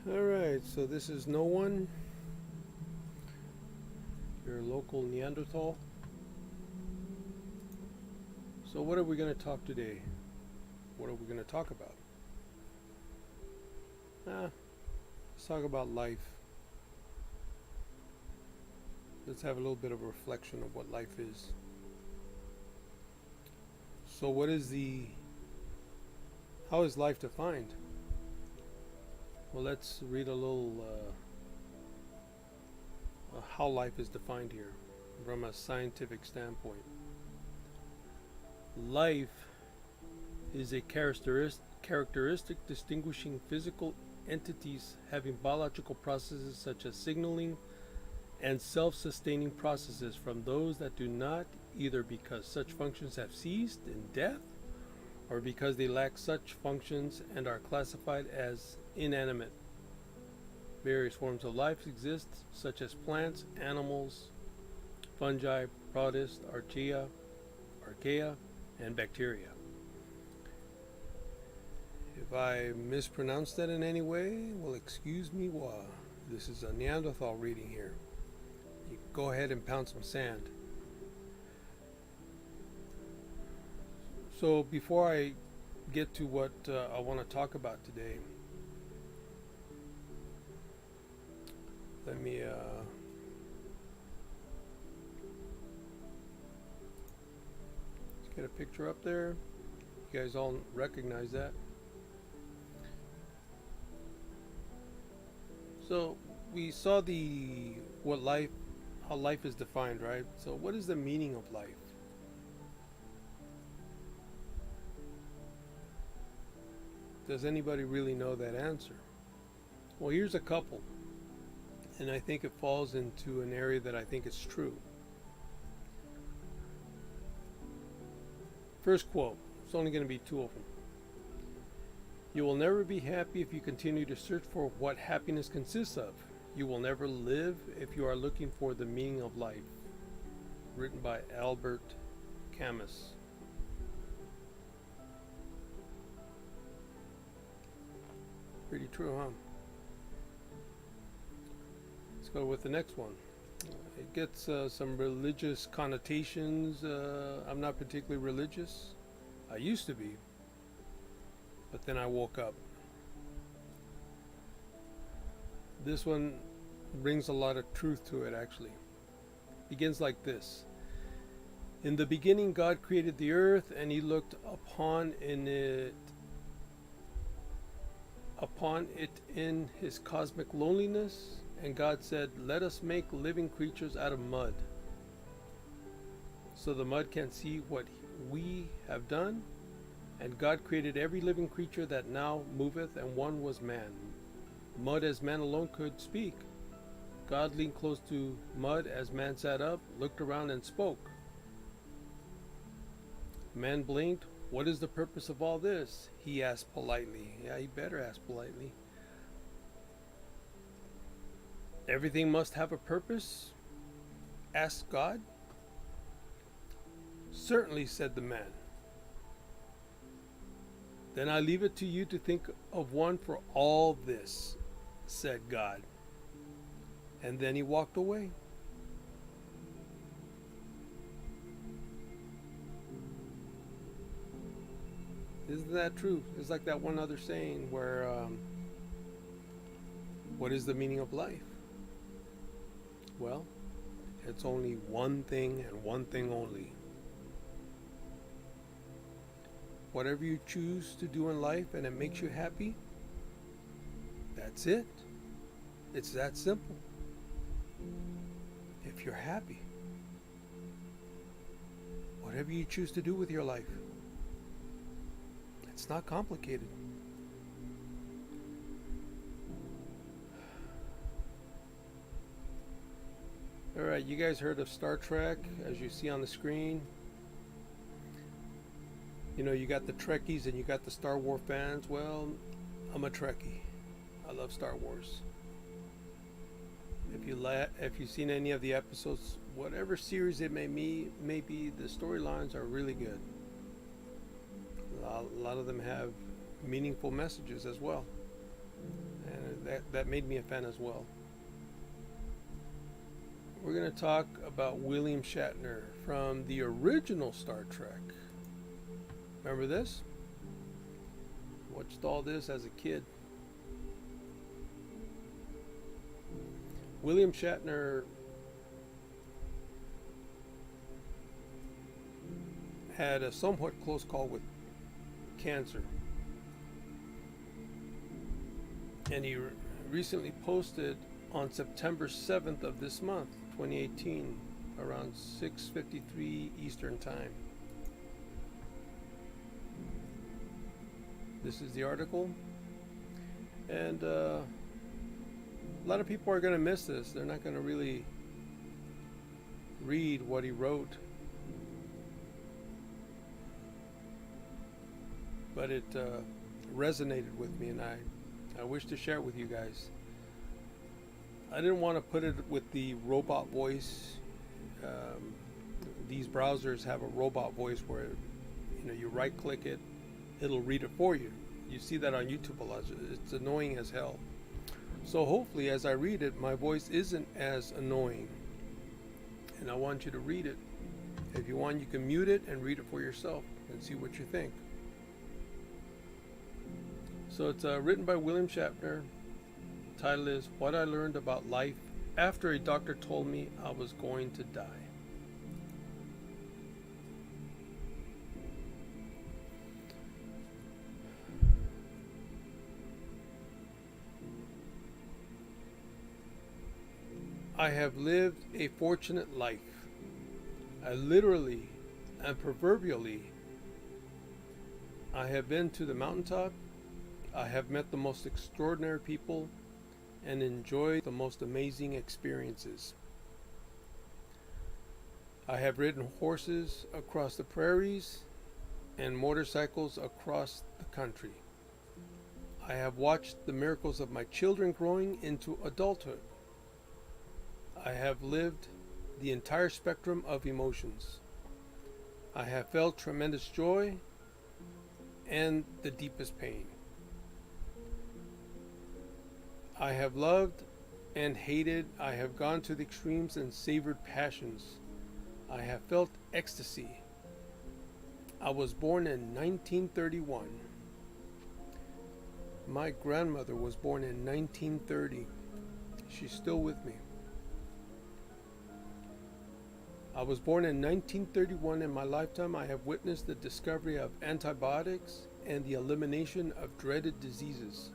Alright, so this is No One, your local Neanderthal. So, what are we going to talk today? What are we going to talk about? Let's talk about life. Let's have a little bit of a reflection of what life is. So, how is life defined? Well, let's read a little how life is defined here from a scientific standpoint. Life is a characteristic distinguishing physical entities having biological processes such as signaling and self-sustaining processes from those that do not, either because such functions have ceased in death or because they lack such functions and are classified as inanimate. Various forms of life exist, such as plants, animals, fungi, protists, archaea, and bacteria. If I mispronounced that in any way, well, excuse me. This is a Neanderthal reading here. You go ahead and pound some sand. So before I get to what I want to talk about today, let me let's get a picture up there. You guys all recognize that. So we saw how life is defined, right? So what is the meaning of life? Does anybody really know that answer? Well, here's a couple, and I think it falls into an area that I think is true. First quote, it's only going to be two of them. You will never be happy if you continue to search for what happiness consists of. You will never live if you are looking for the meaning of life. Written by Albert Camus. Pretty true, huh? Let's go with the next one. It gets some religious connotations. I'm not particularly religious. I used to be, but then I woke up. This one brings a lot of truth to it, actually. Begins like this. In the beginning, God created the earth, and he looked upon it in his cosmic loneliness, and God said, "Let us make living creatures out of mud, so the mud can see what we have done. And God created every living creature that now moveth, and one was man. Mud as man alone could speak. God leaned close to mud as man sat up, looked around, and spoke. Man blinked. What is the purpose of all this? He asked politely. Yeah, he better ask politely. Everything must have a purpose? Asked God. Certainly, said the man. Then I leave it to you to think of one for all this, said God. And then he walked away. Isn't that true? It's like that one other saying where, what is the meaning of life? Well, it's only one thing and one thing only. Whatever you choose to do in life and it makes you happy, that's it. It's that simple. If you're happy, whatever you choose to do with your life, it's not complicated. Alright, you guys heard of Star Trek, as you see on the screen. You know, you got the Trekkies and you got the Star Wars fans. Well, I'm a Trekkie. I love Star Wars. If you've seen any of the episodes, whatever series it may be, the storylines are really good. A lot of them have meaningful messages as well. and that made me a fan as well. We're going to talk about William Shatner from the original Star Trek. Remember this? Watched all this as a kid. William Shatner had a somewhat close call with cancer. And he recently posted on September 7th of this month, 2018, around 6:53 Eastern Time. This is the article. And a lot of people are going to miss this. They're not going to really read what he wrote. But it resonated with me, and I wish to share it with you guys. I didn't want to put it with the robot voice. These browsers have a robot voice where you right click it, it'll read it for you. You see that on YouTube a lot. It's annoying as hell. So hopefully as I read it, my voice isn't as annoying. And I want you to read it. If you want, you can mute it and read it for yourself and see what you think. So it's written by William Shatner. The title is What I Learned About Life After a Doctor Told Me I Was Going to Die. I have lived a fortunate life. I literally and proverbially, I have been to the mountaintop. I have met the most extraordinary people and enjoyed the most amazing experiences. I have ridden horses across the prairies and motorcycles across the country. I have watched the miracles of my children growing into adulthood. I have lived the entire spectrum of emotions. I have felt tremendous joy and the deepest pain. I have loved and hated. I have gone to the extremes and savored passions. I have felt ecstasy. I was born in 1931. My grandmother was born in 1930. She's still with me. I was born in 1931. In my lifetime, I have witnessed the discovery of antibiotics and the elimination of dreaded diseases.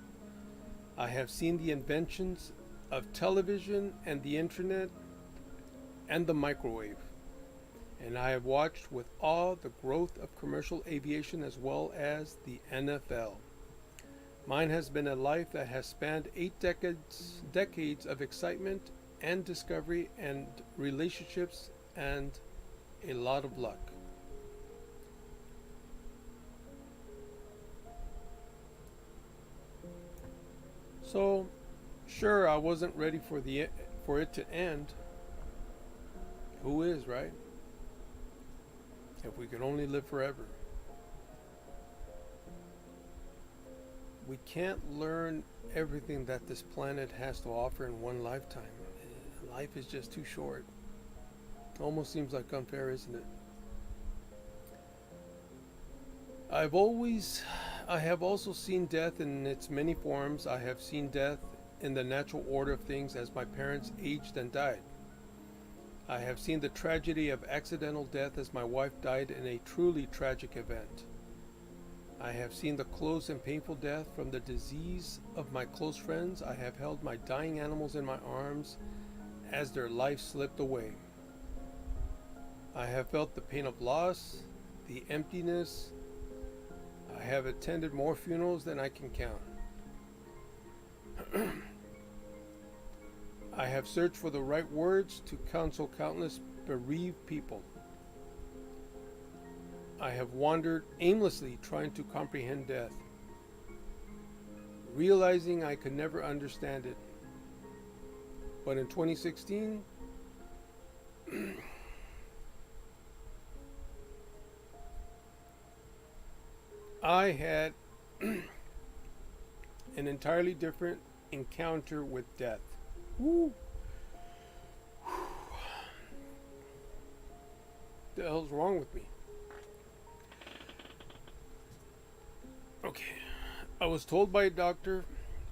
I have seen the inventions of television and the internet and the microwave. And I have watched with awe the growth of commercial aviation as well as the NFL. Mine has been a life that has spanned 8 decades of excitement and discovery and relationships and a lot of luck. So, sure, I wasn't ready for it to end. Who is, right? If we could only live forever. We can't learn everything that this planet has to offer in one lifetime. Life is just too short. Almost seems like unfair, isn't it? I have also seen death in its many forms. I have seen death in the natural order of things as my parents aged and died. I have seen the tragedy of accidental death as my wife died in a truly tragic event. I have seen the close and painful death from the disease of my close friends. I have held my dying animals in my arms as their life slipped away. I have felt the pain of loss, the emptiness. I have attended more funerals than I can count. I have searched for the right words to counsel countless bereaved people. I have wandered aimlessly trying to comprehend death, realizing I could never understand it. But in 2016, I had an entirely different encounter with death. Woo! The hell's wrong with me? Okay. I was told by a doctor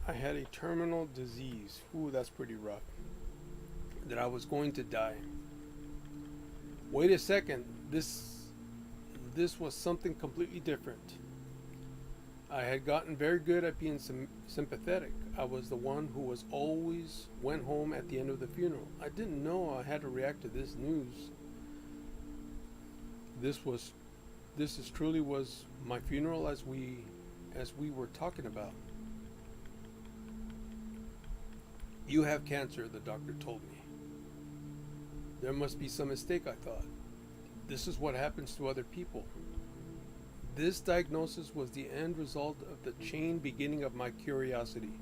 I had a terminal disease. Ooh, that's pretty rough. That I was going to die. Wait a second. This was something completely different. I had gotten very good at being sympathetic. I was the one who was always went home at the end of the funeral. I didn't know I had to react to this news. This is truly was my funeral as we were talking about. You have cancer, the doctor told me. There must be some mistake, I thought. This is what happens to other people. This diagnosis was the end result of the chain beginning of my curiosity.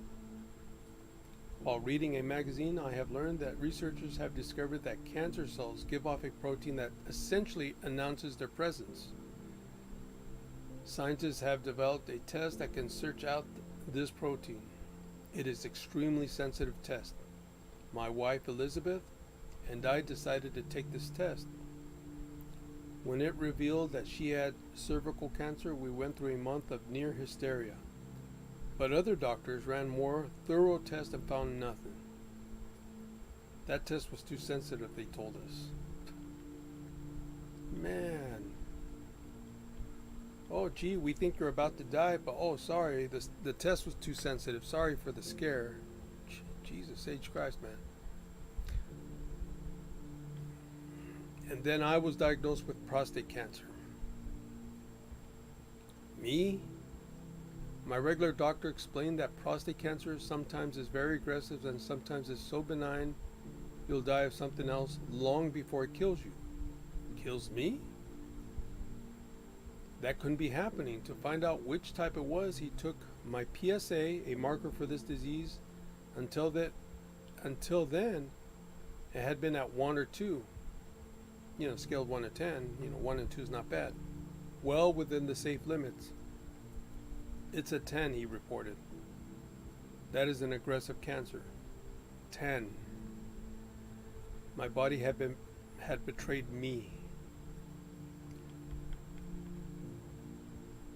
While reading a magazine, I have learned that researchers have discovered that cancer cells give off a protein that essentially announces their presence. Scientists have developed a test that can search out this protein. It is an extremely sensitive test. My wife Elizabeth and I decided to take this test. When it revealed that she had cervical cancer, we went through a month of near hysteria. But other doctors ran more thorough tests and found nothing. That test was too sensitive, they told us. Man. Oh, gee, we think you're about to die, but oh, sorry, the test was too sensitive. Sorry for the scare. Jesus H. Christ, man. And then I was diagnosed with prostate cancer. Me? My regular doctor explained that prostate cancer sometimes is very aggressive and sometimes is so benign you'll die of something else long before it kills you. Kills me? That couldn't be happening. To find out which type it was, he took my PSA, a marker for this disease. Until then, it had been at 1 or 2. Scale of 1 to 10, 1 and 2 is not bad. Well within the safe limits. It's a 10, he reported. That is an aggressive cancer. 10. My body had betrayed me.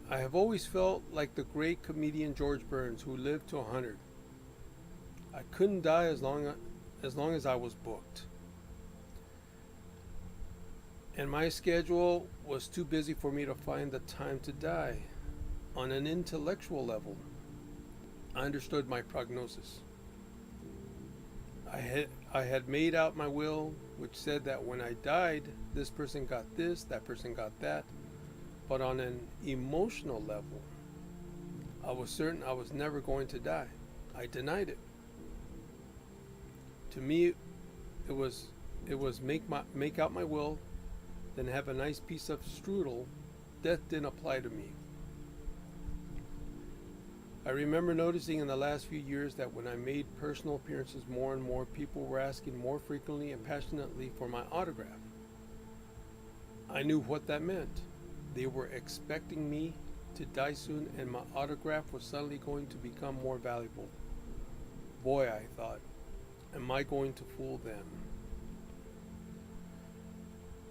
I have always felt like the great comedian George Burns, who lived to 100. I couldn't die as long as I was booked. And my schedule was too busy for me to find the time to die. On an intellectual level, I understood my prognosis. I had made out my will, which said that when I died, this person got this, that person got that. But on an emotional level, I was certain I was never going to die. I denied it. To me, it was make out my will, then have a nice piece of strudel. Death didn't apply to me. I remember noticing in the last few years that when I made personal appearances more and more, people were asking more frequently and passionately for my autograph. I knew what that meant. They were expecting me to die soon, and my autograph was suddenly going to become more valuable. Boy, I thought, am I going to fool them?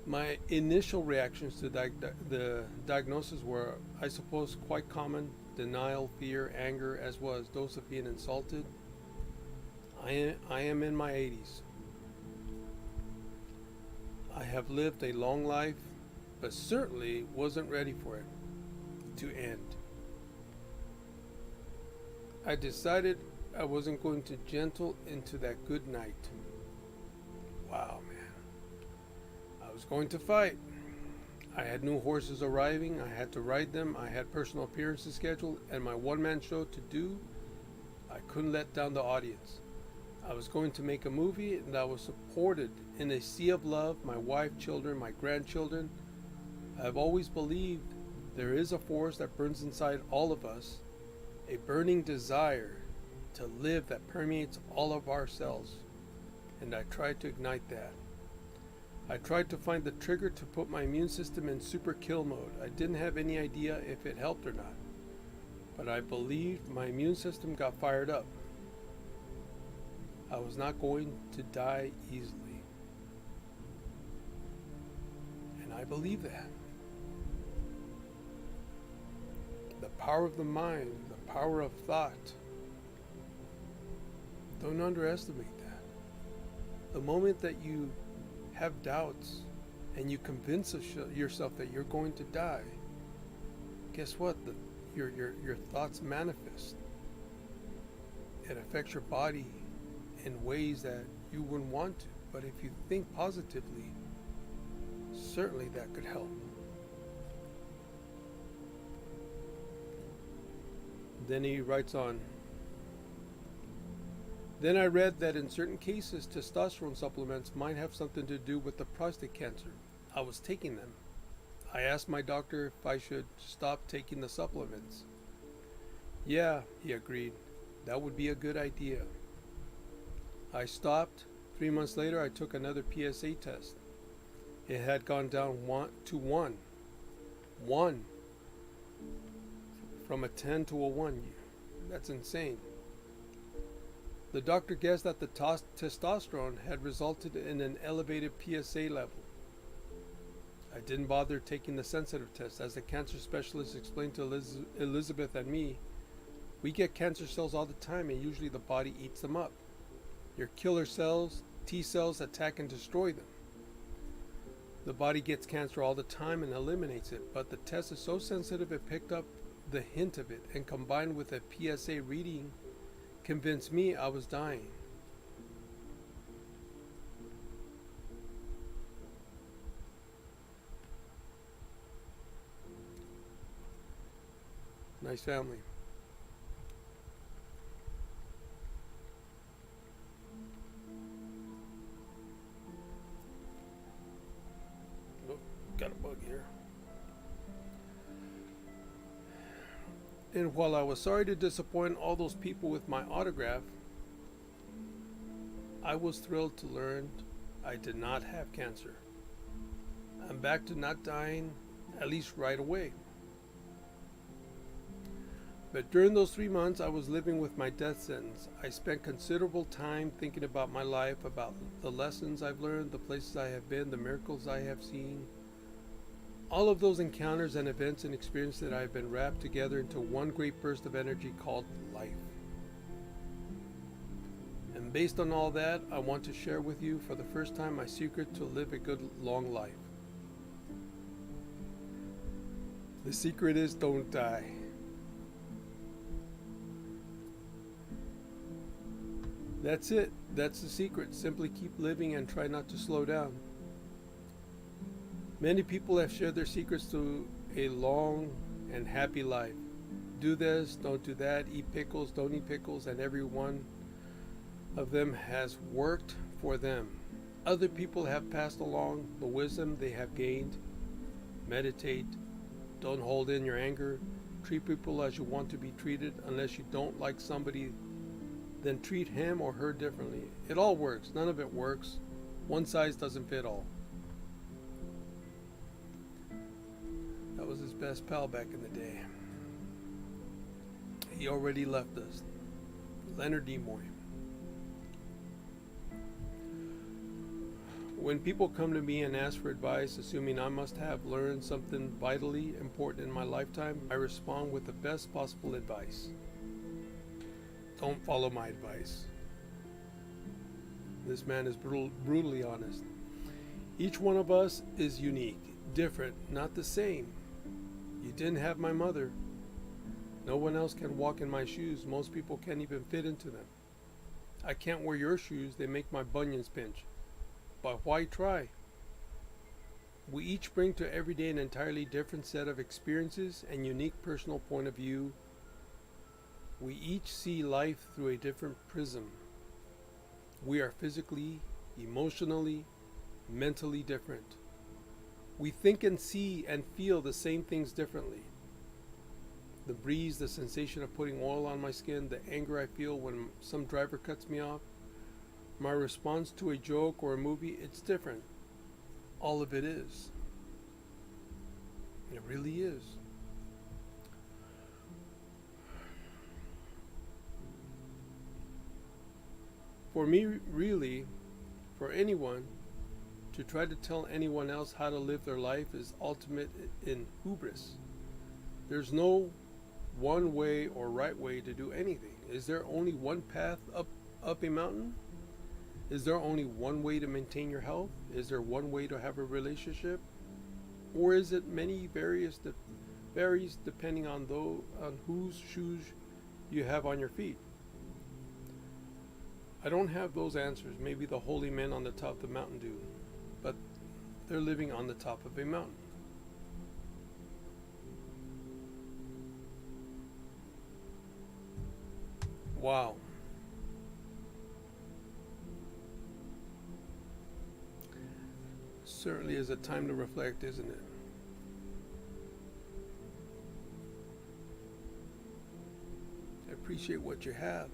My initial reactions to the diagnosis were, I suppose, quite common: denial, fear, anger, as was those of being insulted. I am in my 80s. I have lived a long life, but certainly wasn't ready for it to end. I decided I wasn't going to gentle into that good night. Wow, man. I was going to fight. I had new horses arriving. I had to ride them. I had personal appearances scheduled and my one-man show to do. I couldn't let down the audience. I was going to make a movie, and I was supported in a sea of love, my wife, children, my grandchildren. I have always believed there is a force that burns inside all of us, a burning desire to live that permeates all of our cells, and I tried to ignite that. I tried to find the trigger to put my immune system in super kill mode. I didn't have any idea if it helped or not. but I believed my immune system got fired up. I was not going to die easily. And I believe that. The power of the mind, the power of thought. Don't underestimate that. The moment that you have doubts and you convince yourself that you're going to die, guess what? Your thoughts manifest. It affects your body in ways that you wouldn't want to. But if you think positively, certainly that could help. Then he writes on, then I read that in certain cases, testosterone supplements might have something to do with the prostate cancer. I was taking them. I asked my doctor if I should stop taking the supplements. Yeah, he agreed. That would be a good idea. I stopped. 3 months later, I took another PSA test. It had gone down to 1. 1. From a 10 to a 1. That's insane. The doctor guessed that the testosterone had resulted in an elevated PSA level. I didn't bother taking the sensitive test. As the cancer specialist explained to Elizabeth and me, we get cancer cells all the time and usually the body eats them up. Your killer cells, T cells, attack and destroy them. The body gets cancer all the time and eliminates it, but the test is so sensitive it picked up the hint of it, and combined with a PSA reading convinced me I was dying. Nice family. Oh, got a bug here. And while I was sorry to disappoint all those people with my autograph, I was thrilled to learn I did not have cancer. I'm back to not dying, at least right away. But during those 3 months, I was living with my death sentence. I spent considerable time thinking about my life, about the lessons I've learned, the places I have been, the miracles I have seen. All of those encounters and events and experiences that I have been wrapped together into one great burst of energy called life. And based on all that, I want to share with you for the first time my secret to live a good long life. The secret is don't die. That's it. That's the secret. Simply keep living and try not to slow down. Many people have shared their secrets to a long and happy life. Do this, don't do that, eat pickles, don't eat pickles, and every one of them has worked for them. Other people have passed along the wisdom they have gained. Meditate, don't hold in your anger, treat people as you want to be treated. Unless you don't like somebody, then treat him or her differently. It all works. None of it works. One size doesn't fit all. That was his best pal back in the day. He already left us. Leonard Nimoy. When people come to me and ask for advice, assuming I must have learned something vitally important in my lifetime, I respond with the best possible advice. Don't follow my advice. This man is brutally honest. Each one of us is unique, different, not the same. You didn't have my mother. No one else can walk in my shoes. Most people can't even fit into them. I can't wear your shoes. They make my bunions pinch. But why try? We each bring to every day an entirely different set of experiences and unique personal point of view. We each see life through a different prism. We are physically, emotionally, mentally different. We think and see and feel the same things differently. The breeze, the sensation of putting oil on my skin, the anger I feel when some driver cuts me off, my response to a joke or a movie, it's different. All of it is. It really is. For me, really, for anyone, to try to tell anyone else how to live their life is ultimate in hubris. There's no one way or right way to do anything. Is there only one path up a mountain? Is there only one way to maintain your health? Is there one way to have a relationship? Or is it many varies depending on whose shoes you have on your feet? I don't have those answers. Maybe the holy men on the top of the mountain do, but they're living on the top of a mountain. Wow. Certainly is a time to reflect, isn't it? Appreciate what you have.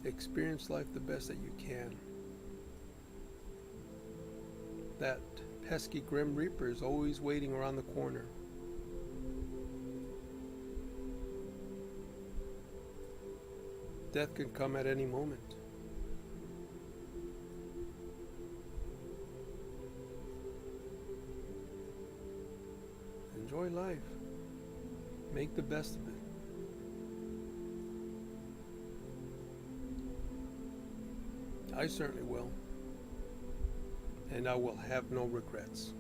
Experience life the best that you can. That pesky Grim Reaper is always waiting around the corner. Death can come at any moment. Enjoy life. Make the best of it. I certainly will. And I will have no regrets.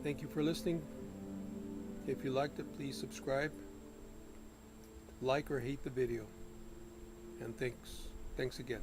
Thank you for listening. If you liked it, please subscribe, like or hate the video. And thanks again.